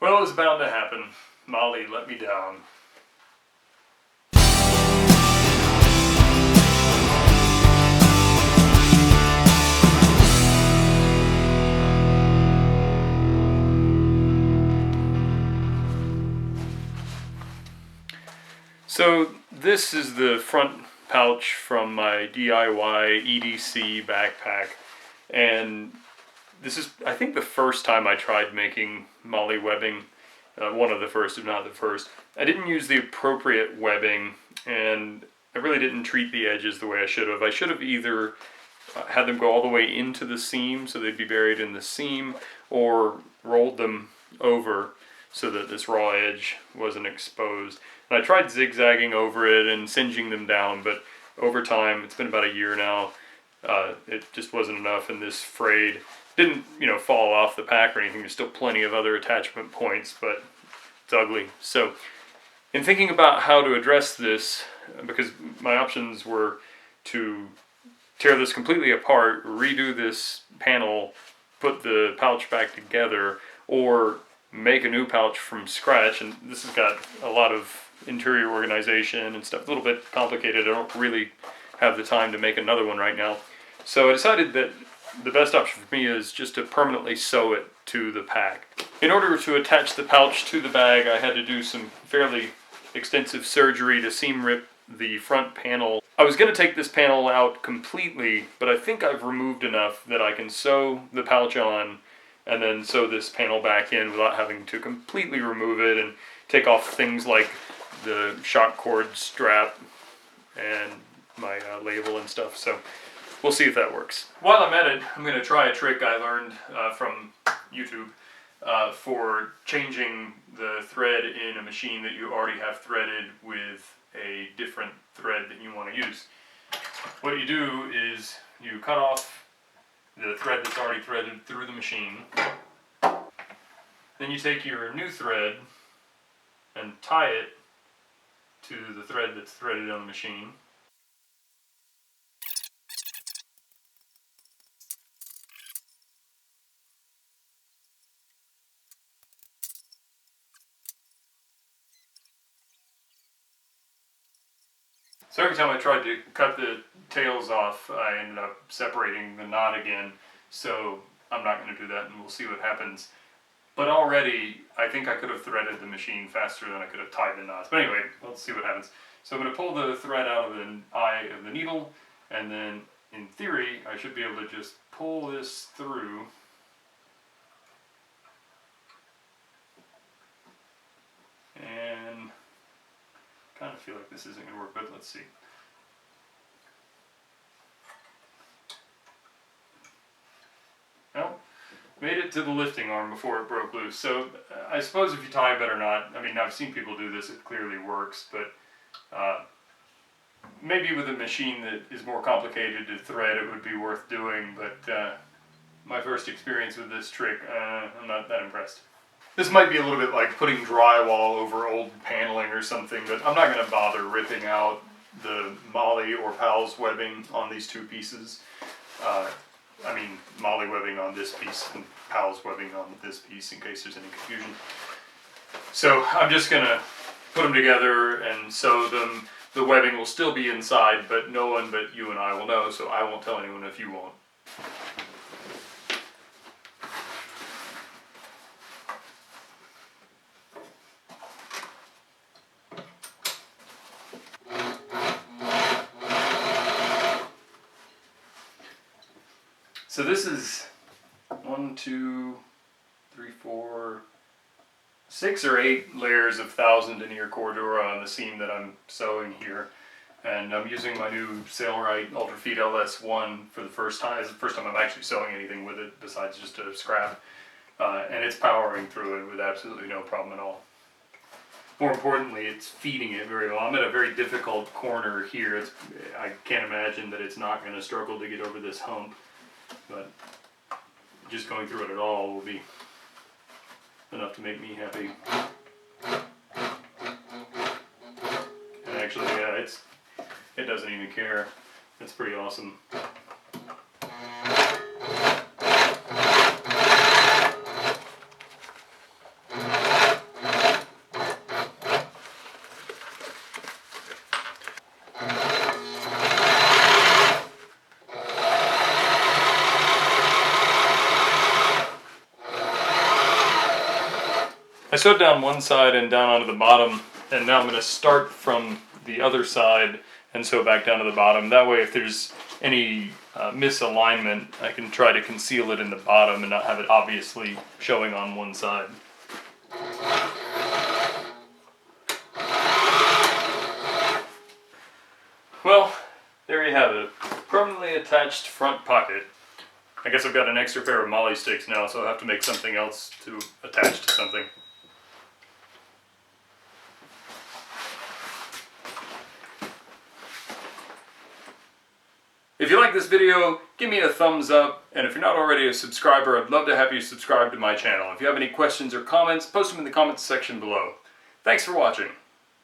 Well, it was bound to happen. Molly let me down. So this is the front pouch from my DIY EDC backpack, and this is, I think, the first time I tried making MOLLE webbing, one of the first, if not the first. I didn't use the appropriate webbing, and I really didn't treat the edges the way I should have. I should have either had them go all the way into the seam so they'd be buried in the seam, or rolled them over so that this raw edge wasn't exposed. And I tried zigzagging over it and singeing them down, but over time, it's been about a year now, it just wasn't enough, and this frayed. Didn't, fall off the pack or anything. There's still plenty of other attachment points, but it's ugly. So, in thinking about how to address this, because my options were to tear this completely apart, redo this panel, put the pouch back together, or make a new pouch from scratch, and this has got a lot of interior organization and stuff, a little bit complicated. I don't really have the time to make another one right now. So I decided that the best option for me is just to permanently sew it to the pack. In order to attach the pouch to the bag, I had to do some fairly extensive surgery to seam rip the front panel. I was going to take this panel out completely, but I think I've removed enough that I can sew the pouch on and then sew this panel back in without having to completely remove it and take off things like the shock cord strap and my label and stuff. So we'll see if that works. While I'm at it, I'm going to try a trick I learned from YouTube for changing the thread in a machine that you already have threaded with a different thread that you want to use. What you do is you cut off the thread that's already threaded through the machine. Then you take your new thread and tie it to the thread that's threaded on the machine. So every time I tried to cut the tails off, I ended up separating the knot again. So I'm not going to do that, and we'll see what happens. But already, I think I could have threaded the machine faster than I could have tied the knots. But anyway, let's see what happens. So I'm going to pull the thread out of the eye of the needle, and then in theory, I should be able to just pull this through. And kind of feel like this isn't going to work, but let's see. Well, made it to the lifting arm before it broke loose. So I suppose if you tie a better knot, I mean, I've seen people do this, it clearly works, but maybe with a machine that is more complicated to thread, it would be worth doing, but my first experience with this trick, I'm not that impressed. This might be a little bit like putting drywall over old paneling or something, but I'm not going to bother ripping out the MOLLE or PALS webbing on these two pieces. I mean, MOLLE webbing on this piece and PALS webbing on this piece in case there's any confusion. So I'm just going to put them together and sew them. The webbing will still be inside, but no one but you and I will know, so I won't tell anyone if you won't. So this is 1, 2, 3, 4, 6 or 8 layers of 1000 denier cordura on the seam that I'm sewing here. And I'm using my new Sailrite Ultrafeed LS1 for the first time. It's the first time I'm actually sewing anything with it besides just a scrap. And it's powering through it with absolutely no problem at all. More importantly, it's feeding it very well. I'm at a very difficult corner here. I can't imagine that it's not going to struggle to get over this hump. But just going through it at all will be enough to make me happy. And actually, yeah, it doesn't even care. It's pretty awesome. I sewed down one side and down onto the bottom, and now I'm going to start from the other side and sew back down to the bottom. That way if there's any misalignment, I can try to conceal it in the bottom and not have it obviously showing on one side. Well, there you have it. Permanently attached front pocket. I guess I've got an extra pair of MOLLE sticks now, so I'll have to make something else to attach to something. If you like this video, give me a thumbs up, and if you're not already a subscriber, I'd love to have you subscribe to my channel. If you have any questions or comments, post them in the comments section below. Thanks for watching.